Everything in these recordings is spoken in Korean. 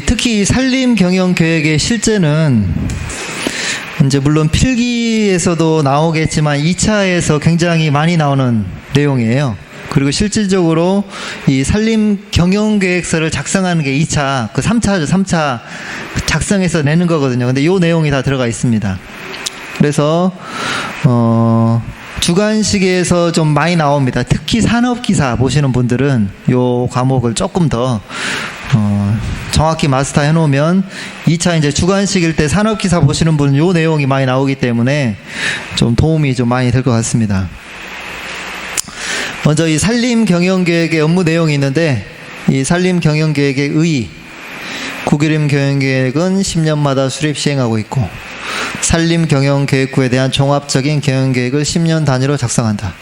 특히 이 산림 경영 계획의 실제는 이제 물론 필기에서도 나오겠지만 2차에서 굉장히 많이 나오는 내용이에요. 그리고 실질적으로 이 산림 경영 계획서를 작성하는 게 2차, 그 3차죠. 3차 작성해서 내는 거거든요. 근데 이 내용이 다 들어가 있습니다. 그래서 주관식에서 좀 많이 나옵니다. 특히 산업기사 보시는 분들은 이 과목을 조금 더 정확히 마스터 해놓으면 2차 이제 주관식일 때 산업기사 보시는 분은 이 내용이 많이 나오기 때문에 좀 도움이 좀 많이 될 것 같습니다. 먼저 이 산림경영계획의 업무 내용이 있는데, 이 산림경영계획의 의의, 국유림 경영계획은 10년마다 수립 시행하고 있고, 산림경영계획구에 대한 종합적인 경영계획을 10년 단위로 작성한다.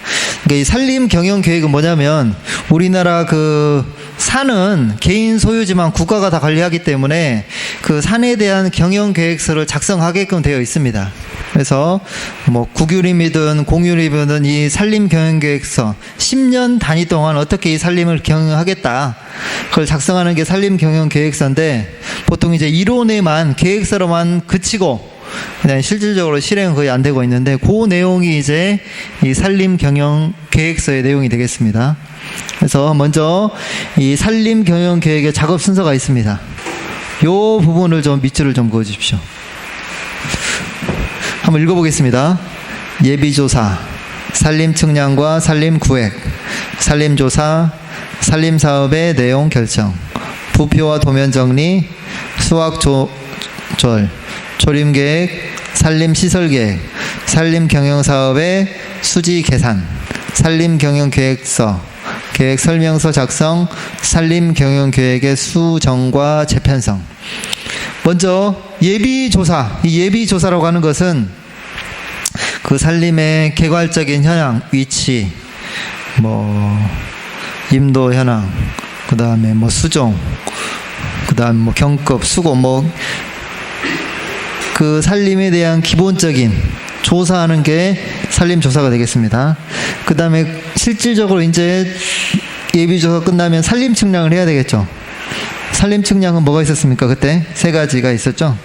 그러니까 이 산림경영계획은 뭐냐면, 우리나라 그 산은 개인 소유지만 국가가 다 관리하기 때문에 그 산에 대한 경영계획서를 작성하게끔 되어 있습니다. 그래서 뭐 국유림이든 공유림이든 이 산림경영계획서 10년 단위 동안 어떻게 이 산림을 경영하겠다, 그걸 작성하는 게 산림경영계획서인데, 보통 이제 이론에만 계획서로만 그치고 그냥 실질적으로 실행은 거의 안 되고 있는데, 그 내용이 이제 이 산림경영계획서의 내용이 되겠습니다. 그래서 먼저 이 산림경영계획의 작업 순서가 있습니다. 이 부분을 좀 밑줄을 좀 그어주십시오. 한번 읽어보겠습니다. 예비조사, 산림측량과 산림구획, 산림조사, 산림사업의 내용 결정, 부표와 도면 정리, 수확조절, 조림계획, 산림시설계획, 산림경영사업의 수지 계산, 산림경영계획서, 계획설명서 작성, 산림경영계획의 수정과 재편성. 먼저 예비조사, 이 예비조사라고 하는 것은 그 산림의 개괄적인 현황, 위치, 임도 현황, 그 다음에 수종, 그 다음 경급, 수고, 그 산림에 대한 기본적인 조사하는 게 산림조사가 되겠습니다. 그 다음에 실질적으로 이제 예비조사 끝나면 산림측량을 해야 되겠죠. 산림측량은 뭐가 있었습니까? 그때 세 가지가 있었죠.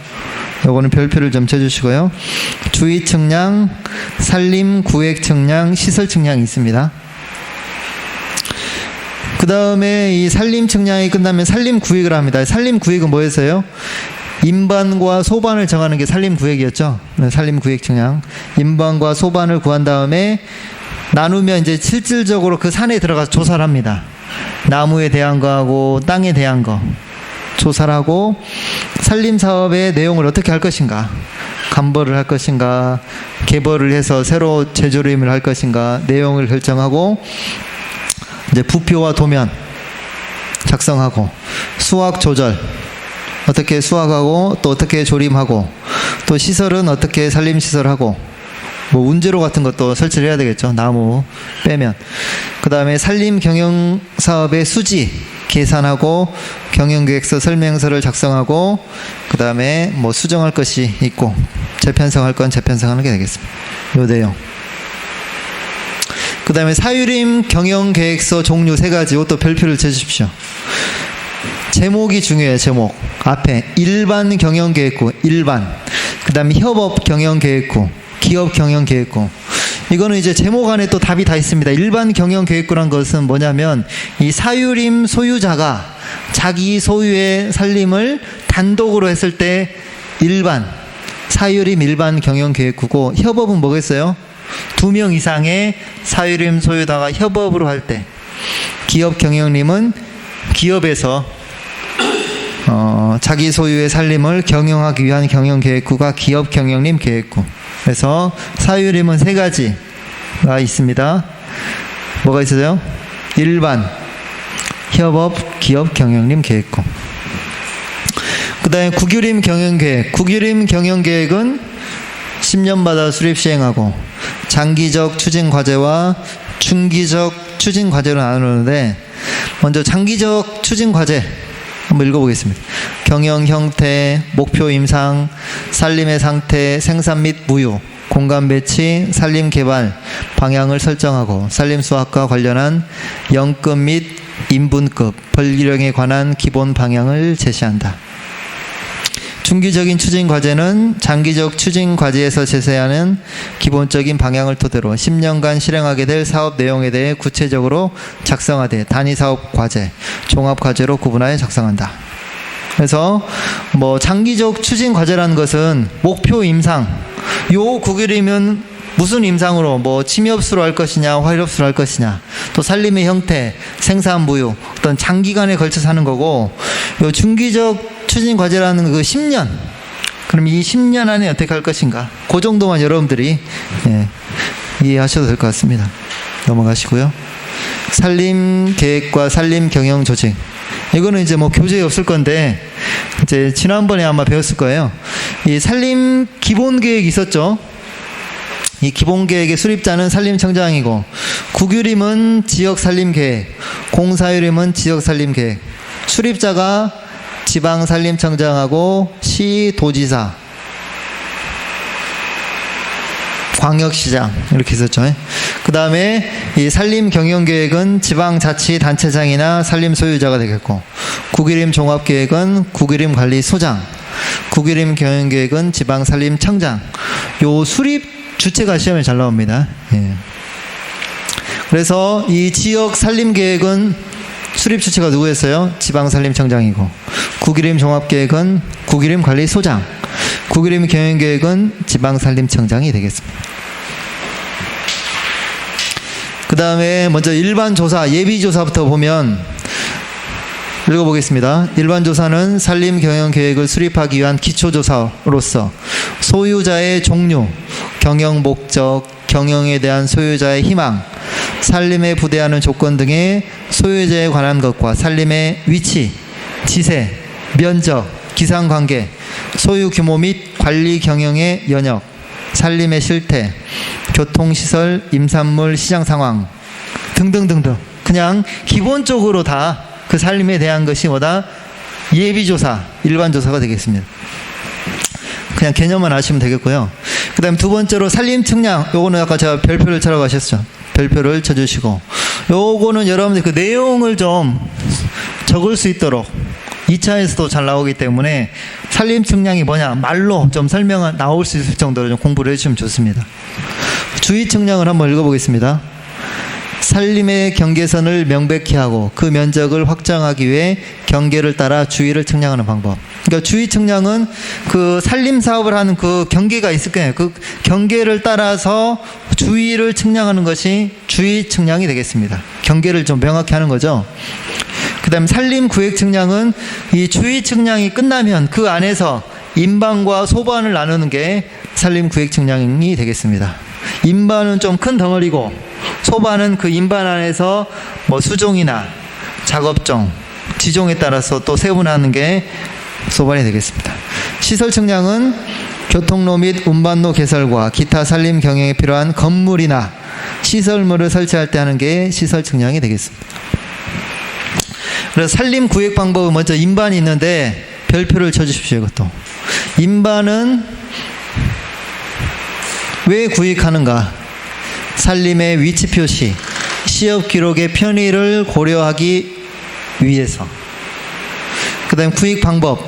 요거는 별표를 좀 쳐주시고요. 주위측량, 산림구획측량, 시설측량이 있습니다. 그 다음에 이 산림측량이 끝나면 산림구획을 합니다. 산림구획은 뭐였어요? 인반과 소반을 정하는 게 산림구획이었죠. 산림구획측량. 인반과 소반을 구한 다음에 나누면 이제 실질적으로 그 산에 들어가서 조사를 합니다. 나무에 대한 거하고 땅에 대한 거 조사를 하고, 산림사업의 내용을 어떻게 할 것인가, 감벌을 할 것인가, 개벌을 해서 새로 재조림을 할 것인가, 내용을 결정하고, 이제 부표와 도면 작성하고, 수확 조절, 어떻게 수확하고 또 어떻게 조림하고, 또 시설은 어떻게 산림시설하고, 운제로 같은 것도 설치를 해야 되겠죠. 나무 빼면. 그 다음에 산림경영사업의 수지 계산하고, 경영계획서 설명서를 작성하고, 그 다음에 수정할 것이 있고, 재편성할 건 재편성하는 게 되겠습니다. 요 내용. 그 다음에 사유림 경영계획서 종류 세 가지, 이것도 별표를 쳐주십시오. 제목이 중요해요. 제목 앞에 일반 경영계획구, 일반, 그 다음에 협업 경영계획구, 기업 경영계획구. 이거는 이제 제목 안에 또 답이 다 있습니다. 일반 경영계획구란 것은 뭐냐면, 이 사유림 소유자가 자기 소유의 산림을 단독으로 했을 때 일반, 사유림 일반 경영계획구고, 협업은 뭐겠어요? 2명 이상의 사유림 소유자가 협업으로 할 때. 기업 경영림은 기업에서 자기 소유의 산림을 경영하기 위한 경영계획구가 기업 경영림 계획구. 그래서 사유림은 세 가지가 있습니다. 뭐가 있어요? 일반, 협업, 기업 경영림 계획구. 그 다음에 국유림 경영계획. 국유림 경영계획은 10년마다 수립 시행하고, 장기적 추진과제와 중기적 추진과제로 나누는데, 먼저 장기적 추진과제 한번 읽어보겠습니다. 경영 형태, 목표 임상, 산림의 상태, 생산 및 무효, 공간 배치, 산림 개발 방향을 설정하고, 산림 수확과 관련한 영급 및 인분급, 벌기령에 관한 기본 방향을 제시한다. 중기적인 추진 과제는 장기적 추진 과제에서 제시하는 기본적인 방향을 토대로 10년간 실행하게 될 사업 내용에 대해 구체적으로 작성하되 단위 사업 과제, 종합 과제로 구분하여 작성한다. 그래서 장기적 추진 과제라는 것은 목표 임상, 요 구글이면 무슨 임상으로 침엽수로 할 것이냐, 활엽수로 할 것이냐, 또 살림의 형태, 생산 무휴, 어떤 장기간에 걸쳐서 하는 거고, 요 중기적 추진 과제라는 그 10년. 그럼 이 10년 안에 어떻게 할 것인가? 그 정도만 여러분들이 이해하셔도 될 것 같습니다. 넘어가시고요. 살림 계획과 살림 경영 조직. 이거는 이제 교재에 없을 건데, 이제 지난번에 아마 배웠을 거예요. 이 살림 기본 계획이 있었죠. 이 기본 계획의 수립자는 산림청장이고, 국유림은 지역 살림 계획, 공사유림은 지역 살림 계획, 수립자가 지방산림청장하고 시도지사, 광역시장 이렇게 있었죠. 그 다음에 이 산림경영계획은 지방자치단체장이나 산림소유자가 되겠고, 국유림 종합계획은 국유림관리소장, 국유림 경영계획은 지방산림청장. 요 수립 주체가 시험에 잘 나옵니다. 그래서 이 지역 산림계획은 수립 주체가 누구였어요? 지방산림청장이고, 국유림 종합계획은 국유림관리소장, 국유림 경영계획은 지방산림청장이 되겠습니다. 그 다음에 먼저 일반조사, 예비조사부터 보면 읽어보겠습니다. 일반조사는 산림경영계획을 수립하기 위한 기초조사로서 소유자의 종류, 경영 목적, 경영에 대한 소유자의 희망, 산림에 부대하는 조건 등의 소유자에 관한 것과 산림의 위치, 지세, 면적, 기상관계, 소유 규모 및 관리 경영의 영역, 산림의 실태, 교통시설, 임산물 시장 상황 등등등등, 그냥 기본적으로 다 그 산림에 대한 것이 예비조사, 일반조사가 되겠습니다. 그냥 개념만 아시면 되겠고요. 그 다음에 두 번째로 산림측량, 요거는 아까 제가 별표를 쳐라고 하셨죠. 별표를 쳐주시고, 요거는 여러분들 그 내용을 좀 적을 수 있도록 2차에서도 잘 나오기 때문에 산림측량이 뭐냐 말로 좀 나올 수 있을 정도로 좀 공부를 해주시면 좋습니다. 주위측량을 한번 읽어보겠습니다. 산림의 경계선을 명백히 하고 그 면적을 확장하기 위해 경계를 따라 주위를 측량하는 방법. 그러니까 주위 측량은 그 산림 사업을 하는 그 경계가 있을 거예요. 그 경계를 따라서 주위를 측량하는 것이 주위 측량이 되겠습니다. 경계를 좀 명확히 하는 거죠. 그 다음에 산림 구획 측량은 이 주위 측량이 끝나면 그 안에서 인반과 소반을 나누는 게 산림 구획 측량이 되겠습니다. 인반은 좀 큰 덩어리고, 소반은 그 인반 안에서 수종이나 작업종, 지종에 따라서 또 세분화하는 게 소반이 되겠습니다. 시설 측량은 교통로 및 운반로 개설과 기타 산림 경영에 필요한 건물이나 시설물을 설치할 때 하는 게 시설 측량이 되겠습니다. 그래서 산림 구획 방법은 먼저 인반이 있는데 별표를 쳐주십시오. 이것도 인반은 왜 구획하는가? 산림의 위치 표시, 시업 기록의 편의를 고려하기 위해서. 그 다음 구획 방법,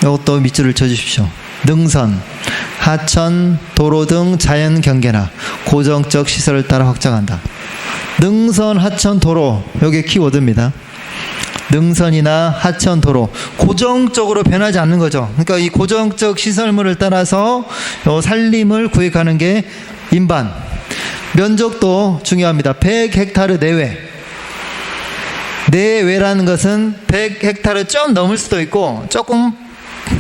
이것도 밑줄을 쳐주십시오. 능선, 하천, 도로 등 자연 경계나 고정적 시설을 따라 확장한다. 능선, 하천, 도로, 이게 키워드입니다. 능선이나 하천, 도로, 고정적으로 변하지 않는 거죠. 그러니까 이 고정적 시설물을 따라서 산림을 구획하는 게 인반. 면적도 중요합니다. 100헥타르 내외. 내외라는 것은 100헥타르 좀 넘을 수도 있고 조금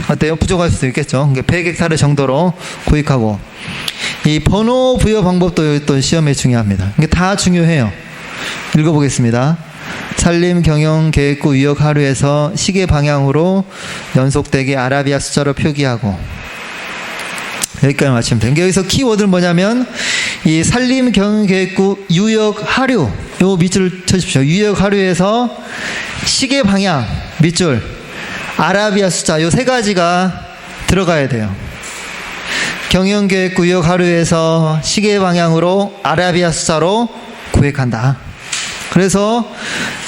어때요? 부족할 수도 있겠죠. 100헥타르 정도로 구획하고, 이 번호 부여 방법도 또 시험에 중요합니다. 이게 다 중요해요. 읽어보겠습니다. 산림 경영 계획구 유역 하류에서 시계 방향으로 연속되게 아라비아 숫자로 표기하고, 여기까지 마치면 돼요. 여기서 키워드는 뭐냐면 이 산림 경영 계획구 유역 하류, 요 밑줄을 쳐주십시오. 유역 하류에서 시계 방향 밑줄, 아라비아 숫자, 요 세 가지가 들어가야 돼요. 경영 계획구 유역 하류에서 시계 방향으로 아라비아 숫자로 구획한다. 그래서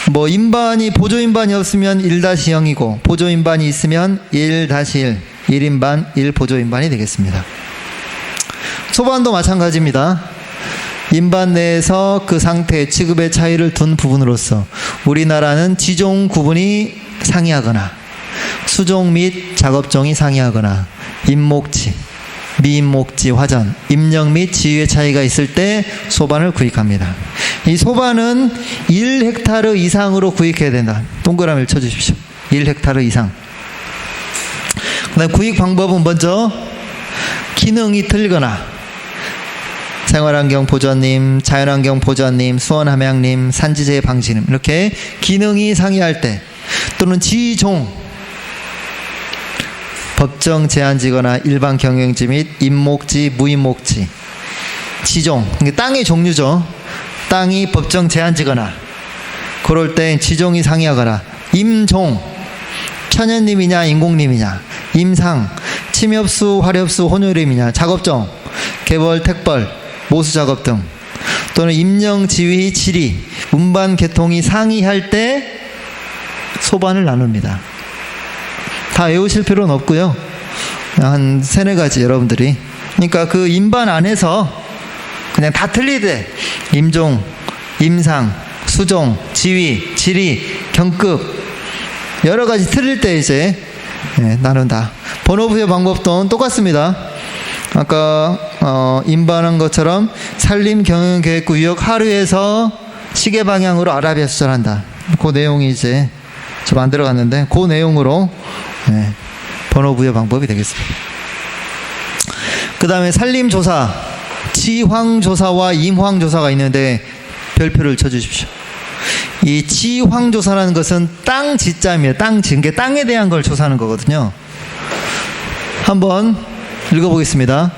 뭐 인반이 보조인반이 없으면 1-0이고 보조인반이 있으면 1-1, 1인반, 1보조인반이 되겠습니다. 소반도 마찬가지입니다. 인반 내에서 그 상태, 취급의 차이를 둔 부분으로서 우리나라는 지종 구분이 상이하거나 수종 및 작업종이 상이하거나 임목지, 미임목지, 화전, 임령 및 지위의 차이가 있을 때 소반을 구입합니다. 이 소반은 1헥타르 이상으로 구입해야 된다. 동그라미를 쳐주십시오. 1헥타르 이상. 그 다음 구입 방법은 먼저 기능이 틀리거나 생활환경 보전님, 자연환경 보전님, 수원함양님, 산지재해 방지님 이렇게 기능이 상이할 때 또는 지종 법정 제한지거나 일반 경영지 및 임목지, 무임목지, 지종 땅의 종류죠. 땅이 법정 제한지거나 그럴 때 지종이 상이하거나 임종 천연림이냐 인공림이냐 임상 침엽수, 화렵수, 혼효림이냐 작업종 개벌, 택벌, 모수작업 등 또는 임령, 지위, 지리, 운반, 계통이 상이할 때 소반을 나눕니다. 다 외우실 필요는 없고요. 한 3-4가지 여러분들이 그러니까 그 인반 안에서 그냥 다 틀리되 임종, 임상, 수종, 지위, 지리, 경급 여러 가지 틀릴 때 이제 나눈다. 번호 부여 방법도 똑같습니다. 아까 인반한 것처럼 산림경영계획구 유역 하류에서 시계 방향으로 아라비아 수절한다. 그 내용이 이제 좀 안 들어갔는데 그 내용으로 번호 부여 방법이 되겠습니다. 그 다음에 산림조사, 지황조사와 임황조사가 있는데 별표를 쳐주십시오. 이 지황조사라는 것은 땅 지자입니다. 땅 지, 그러니까 땅에 대한 걸 조사하는 거거든요. 한번 읽어보겠습니다.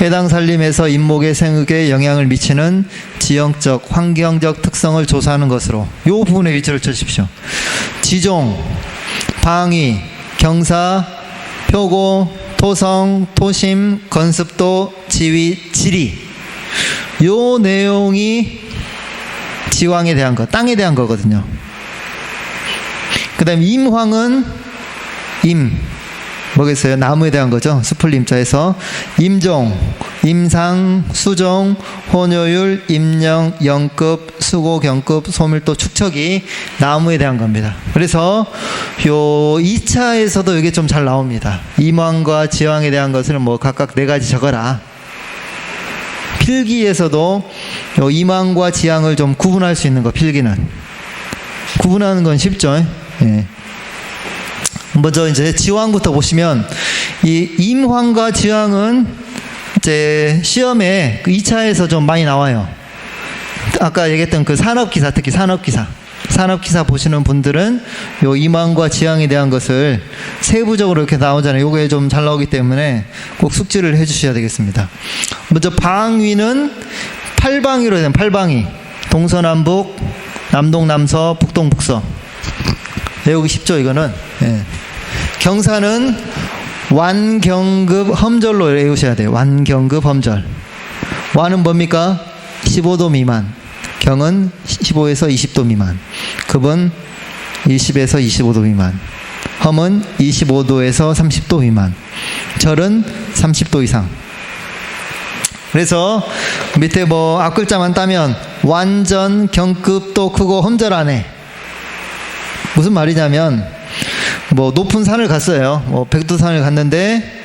해당 산림에서 임목의 생육에 영향을 미치는 지형적, 환경적 특성을 조사하는 것으로 이 부분에 위치를 쳐주십시오. 지종, 방위, 경사, 표고, 토성, 토심, 건습도, 지위, 지리 요 내용이 지황에 대한 것, 땅에 대한 거거든요. 그 다음에 임황은 뭐겠어요? 나무에 대한 거죠. 수풀림자에서 임종, 임상, 수종, 혼효율, 임령, 영급, 수고, 경급, 소밀도, 축척이 나무에 대한 겁니다. 그래서 요 2차에서도 이게 좀 잘 나옵니다. 임황과 지황에 대한 것을 뭐 각각 4가지 적어라. 필기에서도 요 임황과 지황을 좀 구분할 수 있는 거, 필기는. 구분하는 건 쉽죠. 예. 먼저 이제 지황부터 보시면 이 임황과 지황은 이제 시험에 그 2차에서 좀 많이 나와요. 아까 얘기했던 그 산업기사, 특히 산업기사 보시는 분들은 요 임황과 지황에 대한 것을 세부적으로 이렇게 나오잖아요. 요게 좀 잘 나오기 때문에 꼭 숙지를 해 주셔야 되겠습니다. 먼저 방위는 8방위로 되는 8방위. 동서남북, 남동남서, 북동북서. 외우기 쉽죠, 이거는. 예. 경사는 완경급 험절로 외우셔야 돼요. 완경급 험절. 완은 뭡니까? 15도 미만. 경은 15에서 20도 미만. 급은 20에서 25도 미만. 험은 25도에서 30도 미만. 절은 30도 이상. 그래서 밑에 뭐 앞글자만 따면 완전, 경급도 크고 험절 안에. 무슨 말이냐면 뭐 높은 산을 갔어요. 뭐 백두산을 갔는데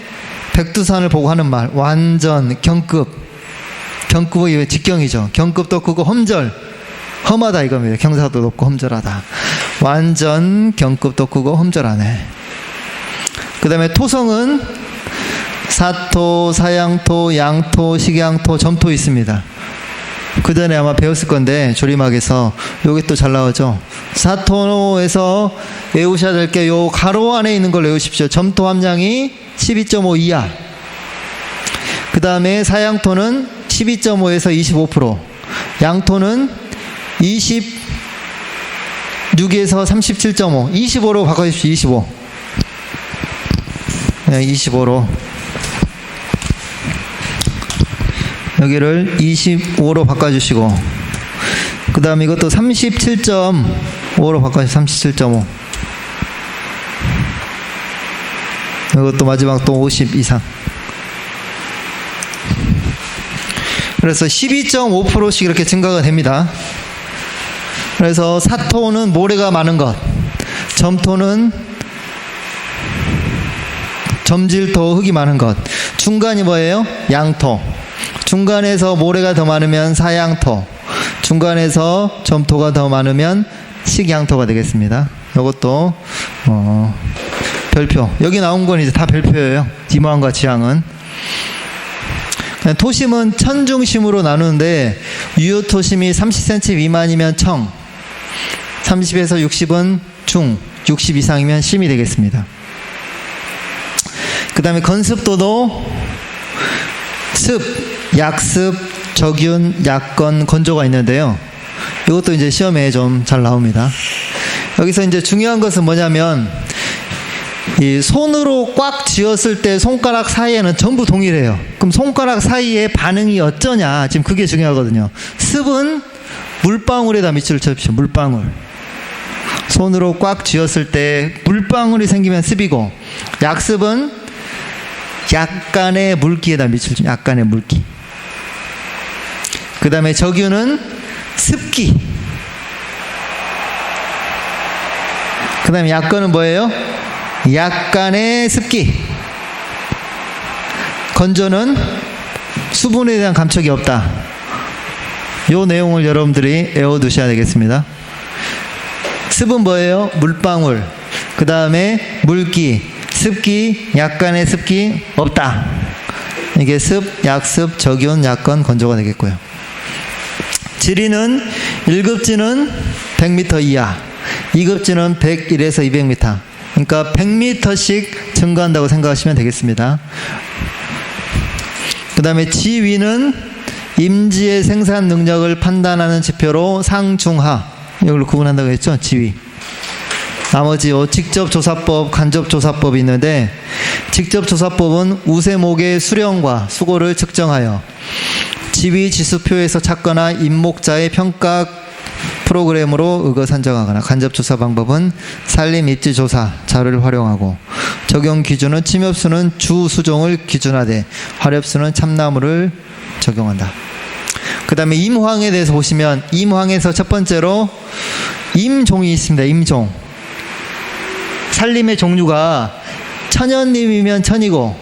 백두산을 보고 하는 말 완전, 경급의 직경이죠. 경급도 크고 험절, 험하다 이겁니다. 경사도 높고 험절하다. 완전, 경급도 크고 험절하네. 그 다음에 토성은 사토, 사양토, 양토, 식양토, 점토 있습니다. 그 전에 아마 배웠을 건데 조리막에서 요게 또 잘 나오죠. 사토에서 외우셔야 될 게 요 가로 안에 있는 걸 외우십시오. 점토 함량이 12.5 이하. 그 다음에 사양토는 12.5에서 25%. 양토는 26에서 37.5. 25로 바꿔주십시오. 25. 네, 25로. 여기를 25로 바꿔주시고 그 다음에 이것도 37.5로 바꿔서 37.5. 이것도 마지막 또 50 이상. 그래서 12.5%씩 이렇게 증가가 됩니다. 그래서 사토는 모래가 많은 것, 점토는 점질토, 흙이 많은 것. 중간이 뭐예요? 양토. 중간에서 모래가 더 많으면 사양토, 중간에서 점토가 더 많으면 식양토가 되겠습니다. 이것도 별표. 여기 나온 건 이제 다 별표예요. 디모항과 지항은. 토심은 천중심으로 나누는데 유효토심이 30cm 미만이면 청, 30에서 60은 중, 60 이상이면 심이 되겠습니다. 그 다음에 건습도도 습, 약습, 적윤, 약건, 건조가 있는데요. 이것도 이제 시험에 좀 잘 나옵니다. 여기서 이제 중요한 것은 뭐냐면 이 손으로 꽉 쥐었을 때 손가락 사이에는 전부 동일해요. 그럼 손가락 사이에 반응이 어쩌냐, 지금 그게 중요하거든요. 습은 물방울에다 밑줄을 쳐주십시오. 물방울. 손으로 꽉 쥐었을 때 물방울이 생기면 습이고, 약습은 약간의 물기에다 밑줄 줍니다. 약간의 물기. 그 다음에 적유는 습기. 그 다음에 약건은 뭐예요? 약간의 습기. 건조는 수분에 대한 감촉이 없다. 요 내용을 여러분들이 외워두셔야 되겠습니다. 습은 뭐예요? 물방울. 그 다음에 물기, 습기, 약간의 습기 없다. 이게 습, 약습, 적윤, 약건, 건조가 되겠고요. 지리는 1급지는 100m 이하, 2급지는 101에서 200m. 그러니까 100m씩 증가한다고 생각하시면 되겠습니다. 그 다음에 지위는 임지의 생산 능력을 판단하는 지표로 상중하, 이걸 구분한다고 했죠. 지위. 나머지 직접조사법, 간접조사법이 있는데, 직접조사법은 우세목의 수령과 수고를 측정하여 지위 지수표에서 찾거나 임목자의 평가 프로그램으로 의거 산정하거나, 간접조사 방법은 산림 입지조사 자료를 활용하고, 적용 기준은 침엽수는 주 수종을 기준하되 화렵수는 참나무를 적용한다. 그 다음에 임황에 대해서 보시면, 임황에서 첫 번째로 임종이 있습니다. 임종. 산림의 종류가 천연림이면 천이고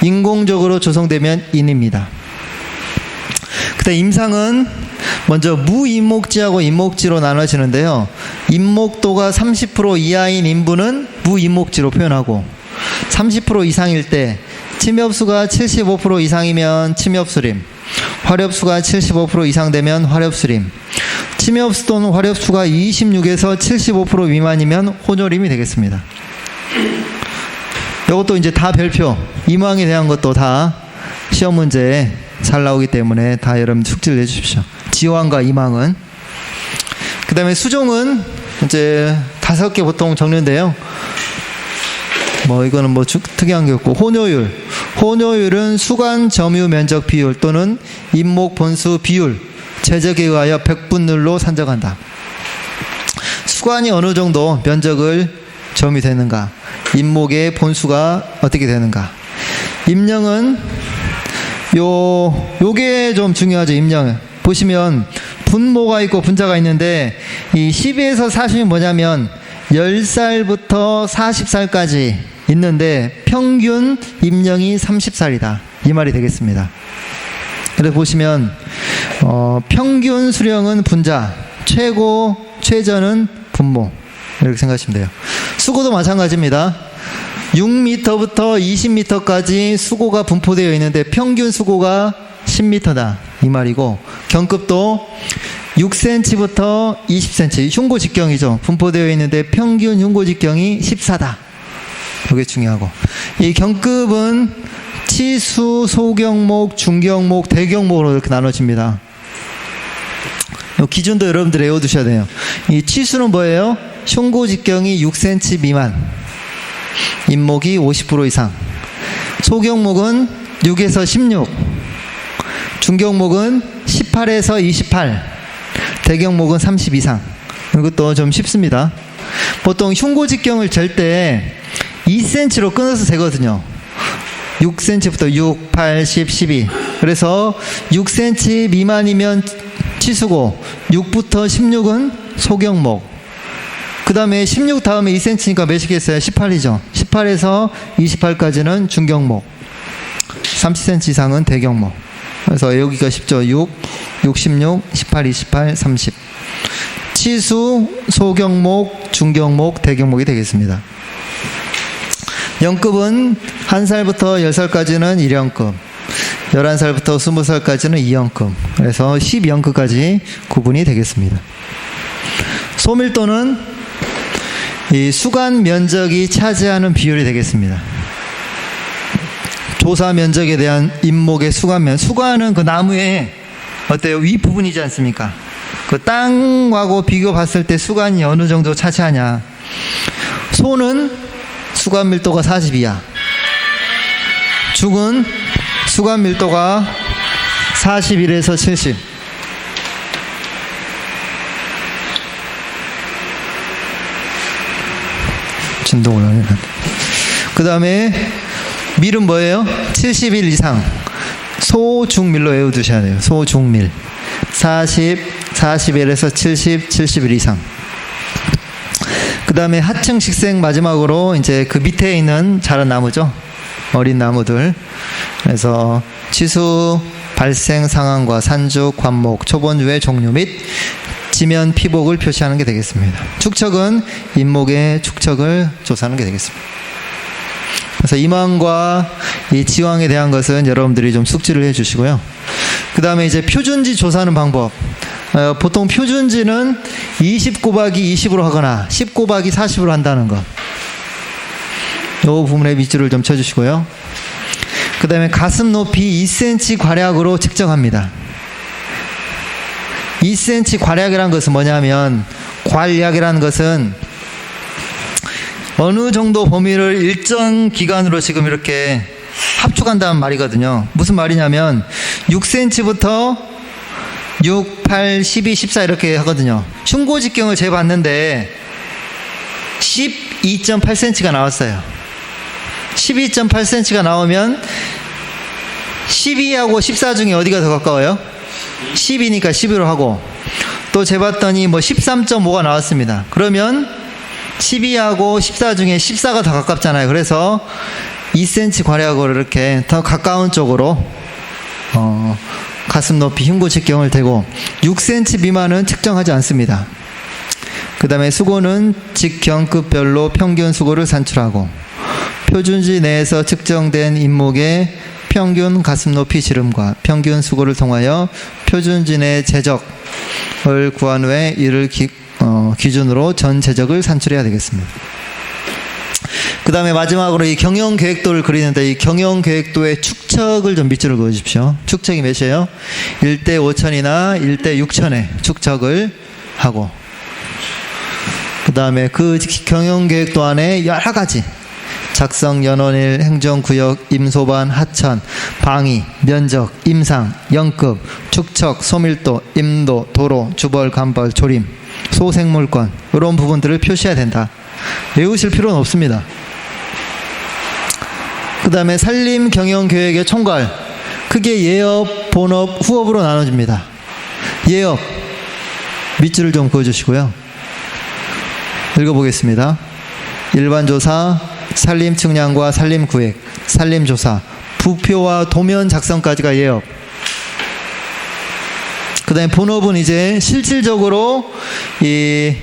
인공적으로 조성되면 인입니다. 그 다음 임상은 먼저 무임목지하고 임목지로 나눠지는데요. 임목도가 30% 이하인 인부는 무임목지로 표현하고, 30% 이상일 때 침엽수가 75% 이상이면 침엽수림, 화렵수가 75% 이상 되면 화렵수림, 침엽수 또는 화렵수가 26에서 75% 미만이면 혼효림이 되겠습니다. 이것도 이제 다 별표, 임황에 대한 것도 다 시험 문제에 잘 나오기 때문에 다 여러분 숙지를 내주십시오. 지황과 임황은. 그 다음에 수종은 이제 5개 보통 적는데요. 이거는 특이한 게 없고, 혼효율. 혼효율은 수관 점유 면적 비율 또는 임목 본수 비율, 제적에 의하여 백분율로 산정한다. 수관이 어느 정도 면적을 점유되는가, 임목의 본수가 어떻게 되는가. 임령은 요게 좀 중요하죠. 임령 보시면 분모가 있고 분자가 있는데, 이 12에서 40이 뭐냐면 10살부터 40살까지 있는데 평균 임령이 30살이다. 이 말이 되겠습니다. 그래서 보시면 평균 수령은 분자, 최고, 최저는 분모, 이렇게 생각하시면 돼요. 수고도 마찬가지입니다. 6m부터 20m까지 수고가 분포되어 있는데 평균 수고가 10m다. 이 말이고, 경급도 6cm부터 20cm, 흉고직경이죠. 분포되어 있는데 평균 흉고직경이 14다. 이게 중요하고, 이 경급은 치수, 소경목, 중경목, 대경목으로 이렇게 나눠집니다. 이 기준도 여러분들 외워두셔야 돼요. 이 치수는 뭐예요? 흉고직경이 6cm 미만, 임목이 50% 이상. 소경목은 6에서 16, 중경목은 18에서 28, 대경목은 30 이상. 이것도 좀 쉽습니다. 보통 흉고직경을 잴 때 2cm로 끊어서 재거든요. 6cm부터 6, 8, 10, 12. 그래서 6cm 미만이면 치수고 6부터 16은 소경목. 그 다음에 16 다음에 2cm니까 몇이겠어요? 18이죠. 18에서 28까지는 중경목. 30cm 이상은 대경목. 그래서 여기가 쉽죠. 6, 66, 18, 28, 30. 치수, 소경목, 중경목, 대경목이 되겠습니다. 연급은 1살부터 10살까지는 1연급, 11살부터 20살까지는 2연급, 그래서 12연급까지 구분이 되겠습니다. 소밀도는 이 수간 면적이 차지하는 비율이 되겠습니다. 조사 면적에 대한 임목의 수간은 그 나무의 어때요? 윗부분이지 않습니까? 그 땅하고 비교 봤을 때 수간이 어느 정도 차지하냐. 소는 수간 밀도가 40이야. 죽은 수간 밀도가 41에서 70. 진동을 하네. 그 다음에 밀은 뭐예요? 71 이상. 소중밀로 외워두셔야 돼요. 소중밀. 40, 41에서 70, 71 이상. 그 다음에 하층 식생 마지막으로 이제 그 밑에 있는 자란 나무죠. 어린 나무들. 그래서 치수, 발생 상황과 산죽, 관목, 초본주의 종류 및 지면 피복을 표시하는 게 되겠습니다. 축척은 잇목의 축척을 조사하는 게 되겠습니다. 그래서 임왕과 이 지왕에 대한 것은 여러분들이 좀 숙지를 해 주시고요. 그 다음에 이제 표준지 조사하는 방법. 보통 표준지는 20 곱하기 20으로 하거나 10 곱하기 40으로 한다는 것. 이 부분에 밑줄을 좀 쳐주시고요. 그 다음에 가슴 높이 2cm 괄약으로 측정합니다. 2cm 괄약이라는 것은 뭐냐면, 괄약이라는 것은 어느 정도 범위를 일정 기간으로 지금 이렇게 합축한다는 말이거든요. 무슨 말이냐면 6cm부터 6, 8, 12, 14 이렇게 하거든요. 흉고직경을 재봤는데 12.8cm가 나왔어요. 12.8cm가 나오면 12하고 14 중에 어디가 더 가까워요? 10이니까 12로 하고, 또 재봤더니 뭐 13.5가 나왔습니다. 그러면 12하고 14 중에 14가 더 가깝잖아요. 그래서 2cm 괄약으로 이렇게 더 가까운 쪽으로 가슴 높이 흉고직경을 대고, 6cm 미만은 측정하지 않습니다. 그 다음에 수고는 직경급별로 평균 수고를 산출하고, 표준지 내에서 측정된 잇목의 평균 가슴 높이 지름과 평균 수고를 통하여 표준지 내 제적을 구한 후에 이를 기준으로 전 제적을 산출해야 되겠습니다. 그 다음에 마지막으로 이 경영계획도를 그리는데, 이 경영계획도의 축척을 좀 밑줄을 그어주십시오. 축척이 몇이에요? 1대 5천이나 1대 6천에 축척을 하고, 그 다음에 그 경영계획도 안에 여러 가지 작성, 연원일, 행정구역, 임소반, 하천, 방위, 면적, 임상, 연급, 축척, 소밀도, 임도, 도로, 주벌, 간벌, 조림, 소생물권, 이런 부분들을 표시해야 된다. 외우실 필요는 없습니다. 그 다음에 산림 경영계획의 총괄, 크게 예업, 본업, 후업으로 나눠집니다. 예업, 밑줄을 좀 그어주시고요. 읽어보겠습니다. 일반조사, 산림측량과 산림구획, 산림조사, 부표와 도면 작성까지가 예업. 그 다음에 본업은 이제 실질적으로 이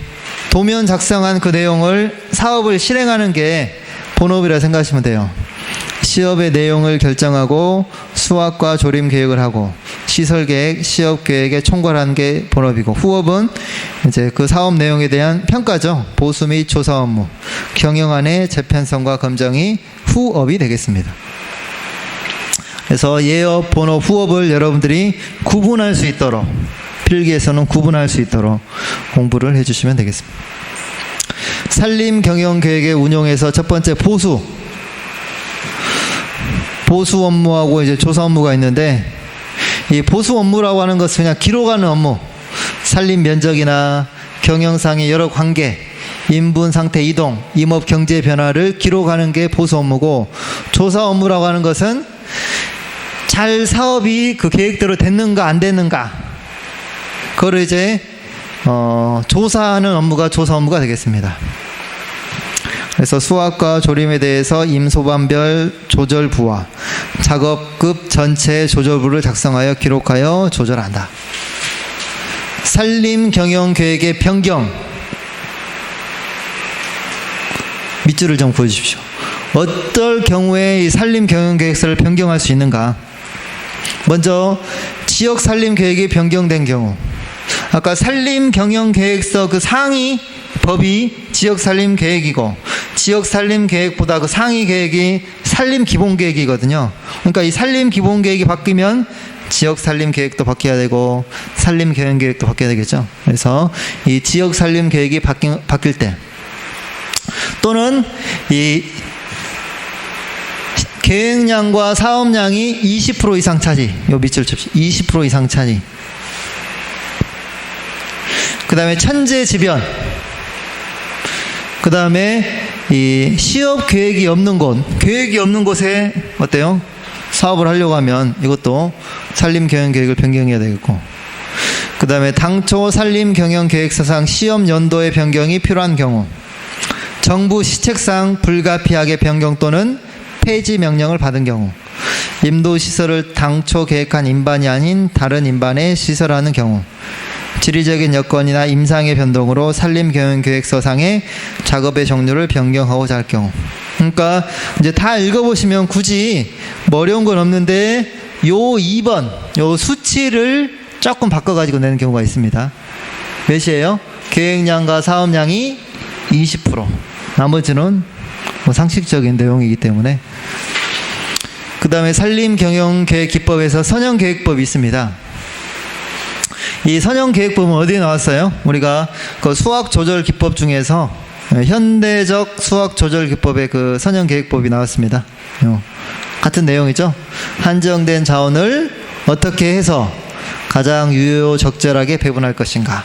도면 작성한 그 내용을 사업을 실행하는 게 본업이라 생각하시면 돼요. 시업의 내용을 결정하고 수확과 조림 계획을 하고 시설 계획, 시업 계획에 총괄하는 게 본업이고, 후업은 이제 그 사업 내용에 대한 평가죠. 보수 및 조사 업무, 경영안의 재편성과 검정이 후업이 되겠습니다. 그래서 예업, 본업, 후업을 여러분들이 구분할 수 있도록, 필기에서는 구분할 수 있도록 공부를 해주시면 되겠습니다. 산림 경영 계획의 운용에서 첫 번째 보수 업무하고 이제 조사 업무가 있는데, 이 보수 업무라고 하는 것은 그냥 기록하는 업무, 산림 면적이나 경영상의 여러 관계, 인분 상태 이동, 임업 경제 변화를 기록하는 게 보수 업무고, 조사 업무라고 하는 것은 잘 사업이 그 계획대로 됐는가 안 됐는가, 그거를 이제 조사하는 업무가 조사 업무가 되겠습니다. 그래서 수확과 조림에 대해서 임소반별 조절부와 작업급 전체 조절부를 작성하여 기록하여 조절한다. 산림 경영 계획의 변경, 밑줄을 좀 그어주십시오. 어떨 경우에 이 산림 경영 계획서를 변경할 수 있는가? 먼저 지역 산림 계획이 변경된 경우, 아까 산림 경영 계획서 그 상위 법이 지역 산림 계획이고, 지역 산림 계획보다 그 상위 계획이 산림 기본 계획이거든요. 그러니까 이 산림 기본 계획이 바뀌면 지역 산림 계획도 바뀌어야 되고 산림 경영 계획도 바뀌어야 되겠죠. 그래서 이 지역 산림 계획이 바뀔 때, 또는 이 계획량과 사업량이 20% 이상 차지, 요 밑줄 칩시다. 20% 이상 차지. 그 다음에 천재지변, 그 다음에 이 시업 계획이 없는 곳, 계획이 없는 곳에 어때요? 사업을 하려고 하면 이것도 산림 경영 계획을 변경해야 되겠고, 그 다음에 당초 산림 경영 계획서상 시험 연도의 변경이 필요한 경우, 정부 시책상 불가피하게 변경 또는 폐지 명령을 받은 경우, 임도시설을 당초 계획한 임반이 아닌 다른 임반에 시설하는 경우, 지리적인 여건이나 임상의 변동으로 산림경영계획서상의 작업의 종류를 변경하고자 할 경우. 그러니까 이제 다 읽어보시면 굳이 어려운 건 없는데 요 2번 요 수치를 조금 바꿔가지고 내는 경우가 있습니다. 몇이에요? 계획량과 사업량이 20%, 나머지는 뭐 상식적인 내용이기 때문에. 그 다음에 산림경영계획기법에서 선형계획법이 있습니다. 이 선형계획법은 어디에 나왔어요? 우리가 그 수확조절기법 중에서 현대적 수확조절기법의 그 선형계획법이 나왔습니다. 같은 내용이죠. 한정된 자원을 어떻게 해서 가장 유효적절하게 배분할 것인가.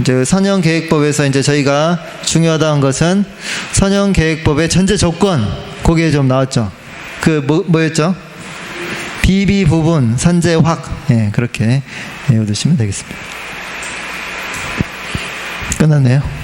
이제 선형계획법에서 이제 저희가 중요하다는 것은 선형계획법의 전제 조건, 거기에 좀 나왔죠. 그 뭐였죠? 비비 부분, 선제 확. 예, 그렇게 외워두시면 되겠습니다. 끝났네요.